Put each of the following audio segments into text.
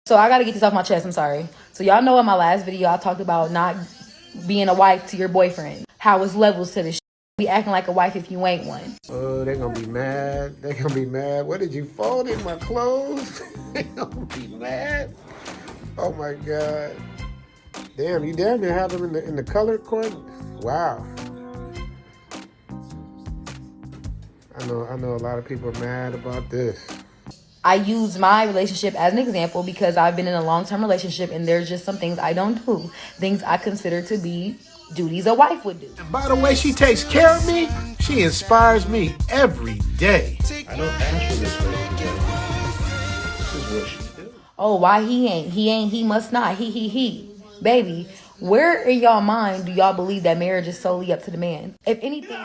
So I gotta get this off my chest, I'm sorry. So y'all know in my last video, I talked about not being a wife to your boyfriend. How it's levels to this shit. Be acting like a wife if you ain't one. Oh, they're gonna be mad. They're gonna be mad. What did you fold in my clothes? They're gonna be mad. Oh my God. Damn, you damn near have them in the color court? Wow. I know a lot of people are mad about this. I use my relationship as an example because I've been in a long-term relationship and there's just some things I don't do. Things I consider to be duties a wife would do. And by the way she takes care of me, she inspires me every day. I don't ask for this relationship. This is what she do. Oh, why he ain't, he must not, he. Baby, where in y'all mind do y'all believe that marriage is solely up to the man? If anything...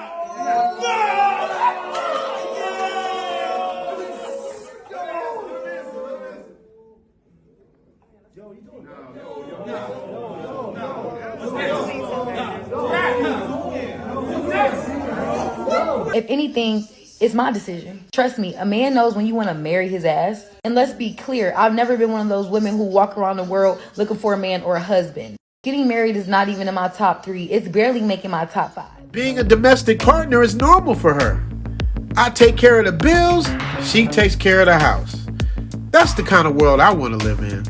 If anything, it's my decision. Trust me, a man knows when you want to marry his ass. And let's be clear, I've never been one of those women who walk around the world looking for a man or a husband. Getting married is not even in my top 3. It's barely making my top 5. Being a domestic partner is normal for her. I take care of the bills, she takes care of the house. That's the kind of world I want to live in.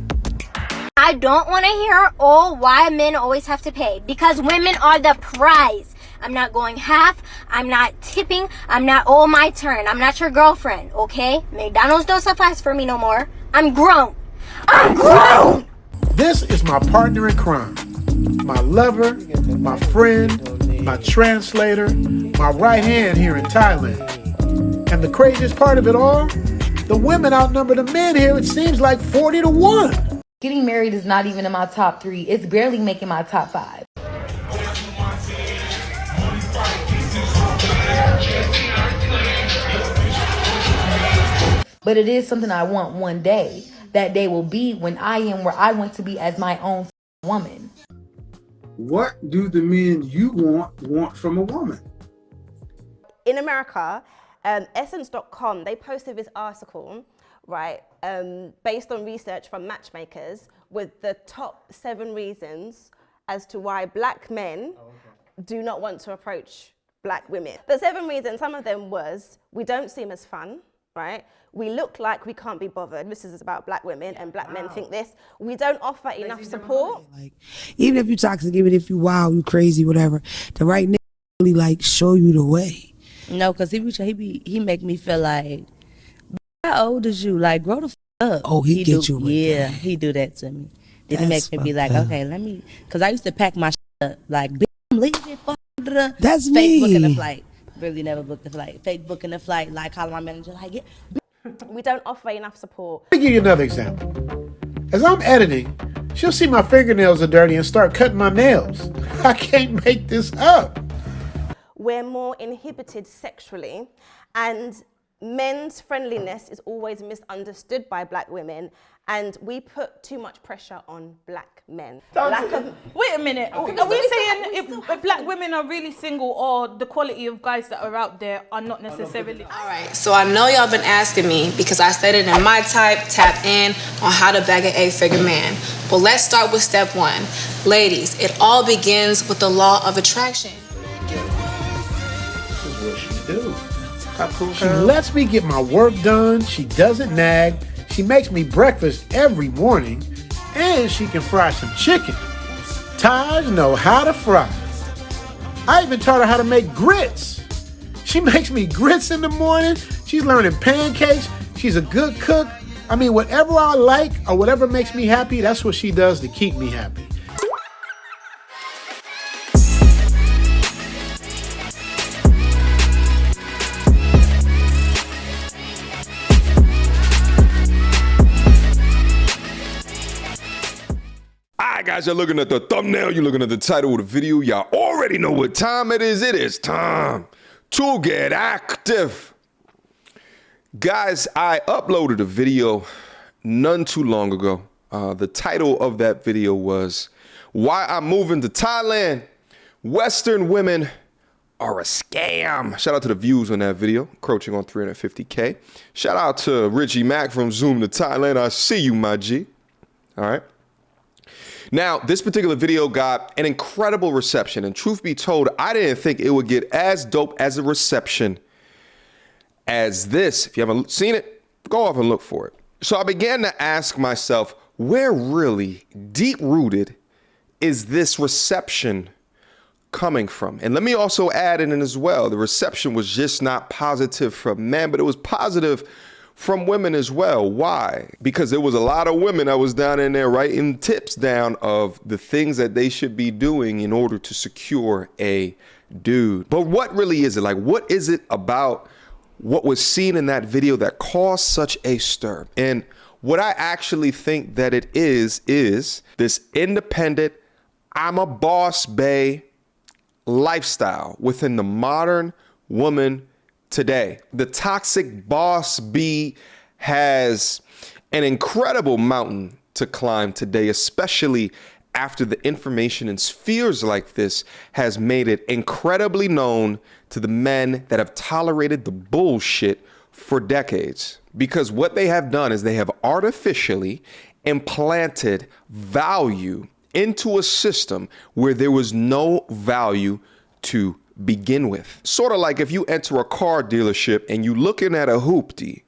I don't want to hear, oh, why men always have to pay. Because women are the prize. I'm not going half. I'm not tipping. I'm not, oh, my turn. I'm not your girlfriend, okay? McDonald's don't suffice for me no more. I'm grown. I'm grown! This is my partner in crime. My lover, my friend, my translator, my right hand here in Thailand. And the craziest part of it all, the women outnumber the men here, it seems like 40-1. Getting married is not even in my top 3. It's barely making my top 5. But it is something I want one day. That day will be when I am where I want to be as my own woman. What do the men you want from a woman? In America, Essence.com, they posted this article, right, based on research from matchmakers with the top 7 reasons as to why black men do not want to approach black women. The 7 reasons, some of them was, we don't seem as fun, right? We look like we can't be bothered. This is about black women and black men think this. We don't offer enough support. Like, even if you toxic, even if you wild, you crazy, whatever, the right nigga really like show you the way. No, cause he make me feel like, how old is you? Like, grow the f up. Oh, he get you with yeah, that. he do that to me. Then he That's makes me be like, fucked up. okay, let me, cause I used to pack my shit up like, bitch, I'm leaving. That's fake me. booking the flight. Really never booked the flight. Fake booking the flight. Like calling my manager, like, yeah. We don't offer enough support. Let me give you another example. As I'm editing, she'll see my fingernails are dirty and start cutting my nails. I can't make this up. We're more inhibited sexually, and men's friendliness is always misunderstood by black women, and we put too much pressure on black men. Wait a minute. Are we saying if black women are really single, or the quality of guys that are out there are not necessarily? All right, so I know y'all been asking me because I stated in my type, tap in on how to bag an 8-figure man. But let's start with step 1. Ladies, it all begins with the law of attraction. This is what she do. She lets me get my work done. She doesn't nag. She makes me breakfast every morning. And she can fry some chicken. Taj know how to fry. I even taught her how to make grits. She makes me grits in the morning. She's learning pancakes. She's a good cook. I mean, whatever I like or whatever makes me happy, that's what she does to keep me happy. Alright guys, you're looking at the thumbnail, you're looking at the title of the video, y'all already know what time it is. It is time to get active. Guys, I uploaded a video none too long ago. The title of that video was Why I'm Moving to Thailand. Western Women Are a Scam. Shout out to the views on that video, encroaching on 350K. Shout out to Richie Mack from Zoom to Thailand. I see you, my G. All right. Now, this particular video got an incredible reception, and truth be told, I didn't think it would get as dope as a reception as this. If you haven't seen it, go off and look for it. So I began to ask myself, where really deep-rooted is this reception coming from? And let me also add in as well, the reception was just not positive from men, but it was positive from women as well. Why? Because there was a lot of women that was down in there writing tips down of the things that they should be doing in order to secure a dude. But what really is it? Like, what is it about what was seen in that video that caused such a stir? And what I actually think that it is this independent, I'm a boss bae lifestyle within the modern woman today. The toxic boss bee has an incredible mountain to climb today, especially after the information in spheres like this has made it incredibly known to the men that have tolerated the bullshit for decades. Because what they have done is they have artificially implanted value into a system where there was no value to begin with. Sort of like if you enter a car dealership and you looking at a hoopty,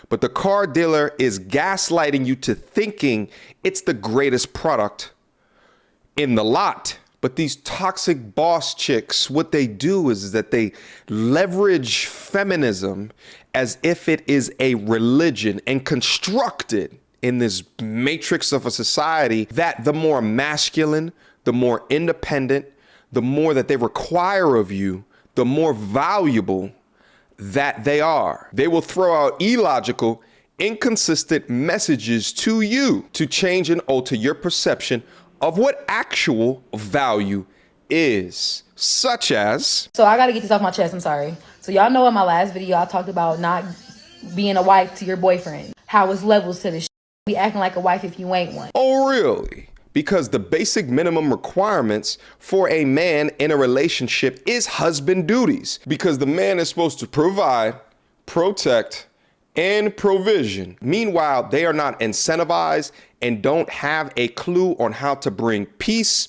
but the car dealer is gaslighting you to thinking it's the greatest product in the lot. But these toxic boss chicks, what they do is that they leverage feminism as if it is a religion and constructed in this matrix of a society that the more masculine, the more independent, the more that they require of you, the more valuable that they are. They will throw out illogical, inconsistent messages to you to change and alter your perception of what actual value is, such as... So I gotta get this off my chest, I'm sorry. So y'all know in my last video, I talked about not being a wife to your boyfriend. How it's levels to this shit. Be acting like a wife if you ain't one. Oh, really? Because the basic minimum requirements for a man in a relationship is husband duties. Because the man is supposed to provide, protect, and provision. Meanwhile, they are not incentivized and don't have a clue on how to bring peace,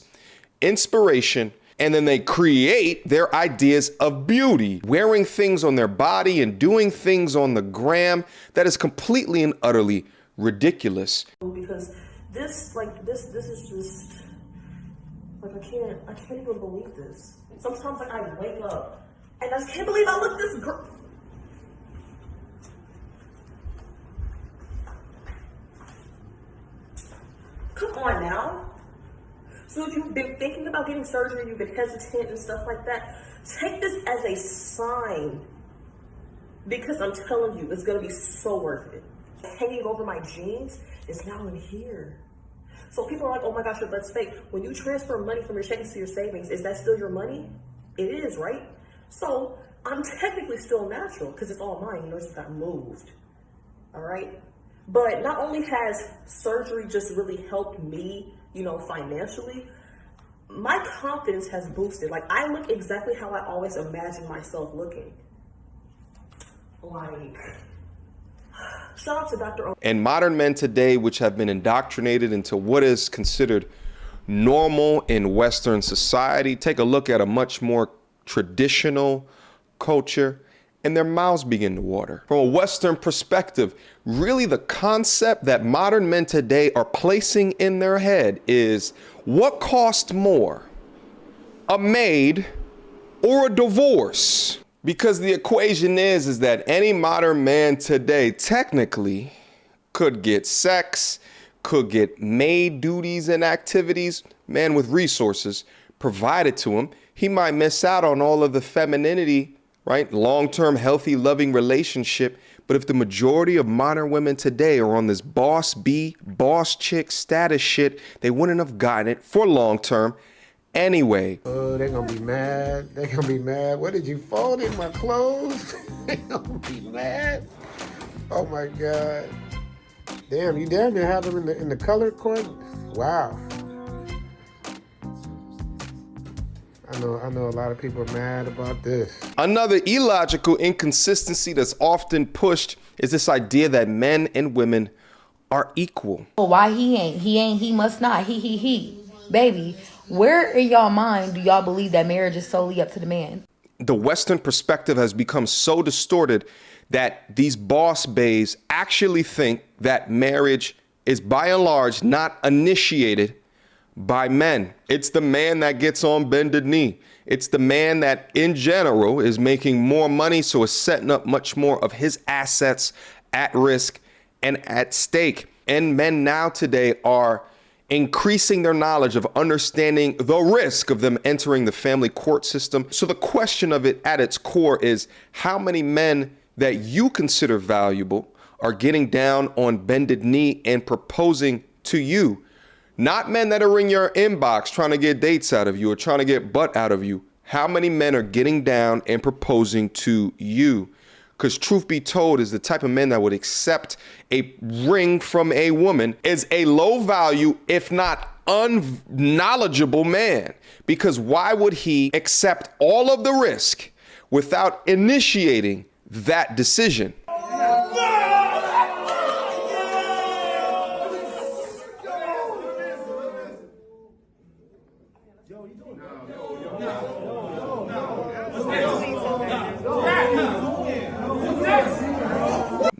inspiration, and then they create their ideas of beauty, wearing things on their body and doing things on the gram that is completely and utterly ridiculous. Because this is just like I can't even believe this. Sometimes like I wake up and I just can't believe I look this girl. Come on now. So if you've been thinking about getting surgery, you've been hesitant and stuff like that, take this as a sign. Because I'm telling you, it's gonna be so worth it. Hanging over my jeans is now in here. So people are like, oh my gosh, that's fake. When you transfer money from your checking to your savings, is that still your money? It is, right? So I'm technically still natural because it's all mine, it just got moved, all right? But not only has surgery just really helped me, financially, my confidence has boosted. Like, I look exactly how I always imagined myself looking. Like, shout out to Dr. And modern men today, which have been indoctrinated into what is considered normal in Western society, take a look at a much more traditional culture, and their mouths begin to water. From a Western perspective, really the concept that modern men today are placing in their head is, what costs more, a maid or a divorce? Because the equation is that any modern man today technically could get sex, could get maid duties and activities, man with resources provided to him. He might miss out on all of the femininity, right? Long-term, healthy, loving relationship. But if the majority of modern women today are on this boss bee, boss chick status shit, they wouldn't have gotten it for long-term anyway. Oh, they're gonna be mad. They're gonna be mad. What did you fold in my clothes? They're gonna be mad. Oh my God. Damn, you damn near have them in the color court? Wow. I know a lot of people are mad about this. Another illogical inconsistency that's often pushed is this idea that men and women are equal. Why he ain't, he must not, he. Baby, where in y'all mind do y'all believe that marriage is solely up to the man? The Western perspective has become so distorted that these boss babes actually think that marriage is by and large not initiated by men. It's the man that gets on bended knee. It's the man that in general is making more money, so is setting up much more of his assets at risk and at stake. And men now today are increasing their knowledge of understanding the risk of them entering the family court system. So the question of it at its core is how many men that you consider valuable are getting down on bended knee and proposing to you? Not men that are in your inbox trying to get dates out of you or trying to get butt out of you. How many men are getting down and proposing to you? Because truth be told is the type of men that would accept a ring from a woman is a low value, if not unknowledgeable man. Because why would he accept all of the risk without initiating that decision?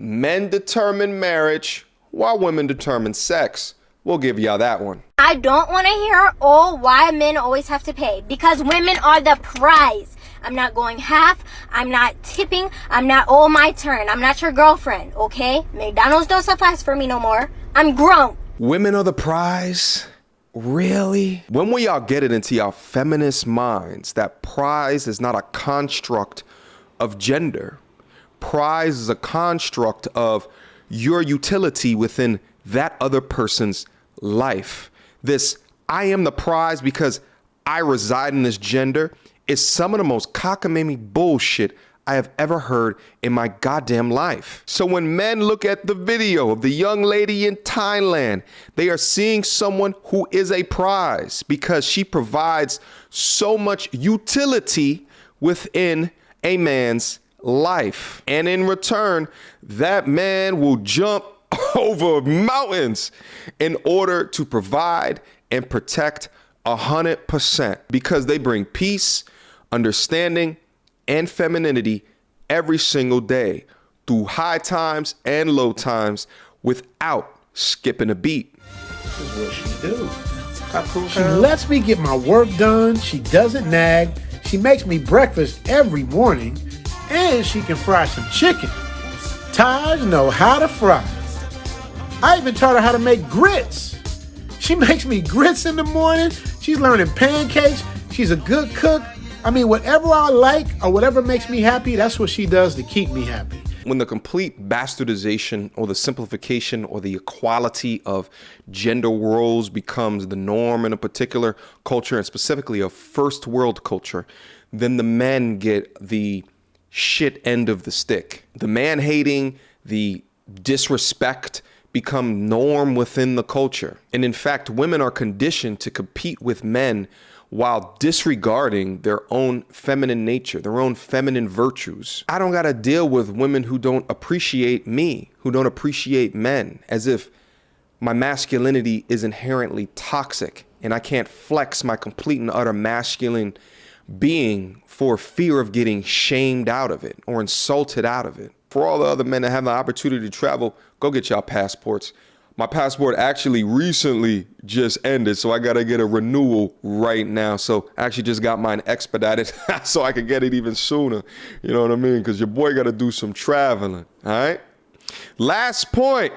Men determine marriage while women determine sex. We'll give y'all that one. I don't want to hear, oh, why men always have to pay. Because women are the prize. I'm not going half. I'm not tipping. I'm not, oh, my turn. I'm not your girlfriend, okay? McDonald's don't suffice for me no more. I'm grown. Women are the prize? Really? When will y'all get it into y'all feminist minds that prize is not a construct of gender? Prize is a construct of your utility within that other person's life. This I am the prize because I reside in this gender is some of the most cockamamie bullshit I have ever heard in my goddamn life. So when men look at the video of the young lady in Thailand, they are seeing someone who is a prize because she provides so much utility within a man's life. And in return, that man will jump over mountains in order to provide and protect 100% because they bring peace, understanding, and femininity every single day through high times and low times without skipping a beat. This is what she do. She lets me get my work done. She doesn't nag. She makes me breakfast every morning. And she can fry some chicken. Taj know how to fry. I even taught her how to make grits. She makes me grits in the morning. She's learning pancakes. She's a good cook. I mean, whatever I like or whatever makes me happy, that's what she does to keep me happy. When the complete bastardization or the simplification or the equality of gender roles becomes the norm in a particular culture, and specifically a first world culture, then the men get the shit end of the stick. The man hating, the disrespect become norm within the culture. And in fact, women are conditioned to compete with men while disregarding their own feminine nature, their own feminine virtues. I don't gotta deal with women who don't appreciate me, who don't appreciate men, as if my masculinity is inherently toxic and I can't flex my complete and utter masculine being for fear of getting shamed out of it or insulted out of it. For all the other men that have the opportunity to travel, go get y'all passports. My passport actually recently just ended, so I gotta get a renewal right now. So I actually just got mine expedited so I could get it even sooner. You know what I mean? Because your boy gotta do some traveling, all right? Last point.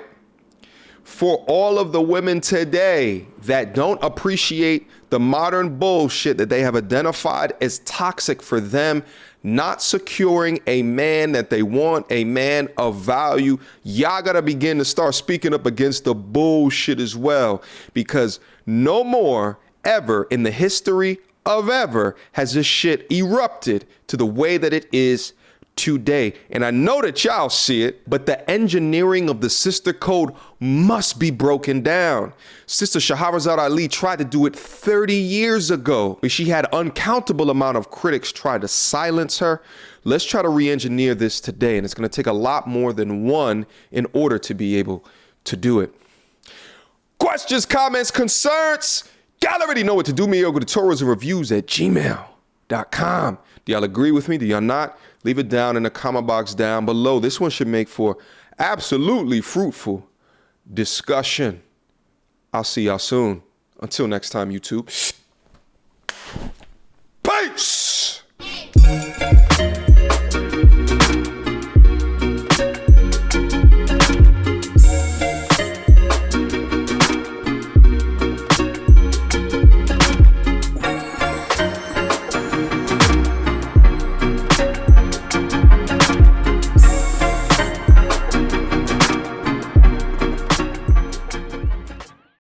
For all of the women today that don't appreciate the modern bullshit that they have identified as toxic for them, not securing a man that they want, a man of value, y'all gotta begin to start speaking up against the bullshit as well, because no more ever in the history of ever has this shit erupted to the way that it is today. And I know that y'all see it, but the engineering of the sister code must be broken down. Sister Shahrazad Ali tried to do it 30 years ago. She had uncountable amount of critics try to silence her. Let's try to re-engineer this today, and it's going to take a lot more than one in order to be able to do it. Questions, comments, concerns? Y'all already know what to do. Mediocre tutorials and reviews at gmail.com. Do y'all agree with me? Do y'all not? Leave it down in the comment box down below. This one should make for absolutely fruitful discussion. I'll see y'all soon. Until next time, YouTube.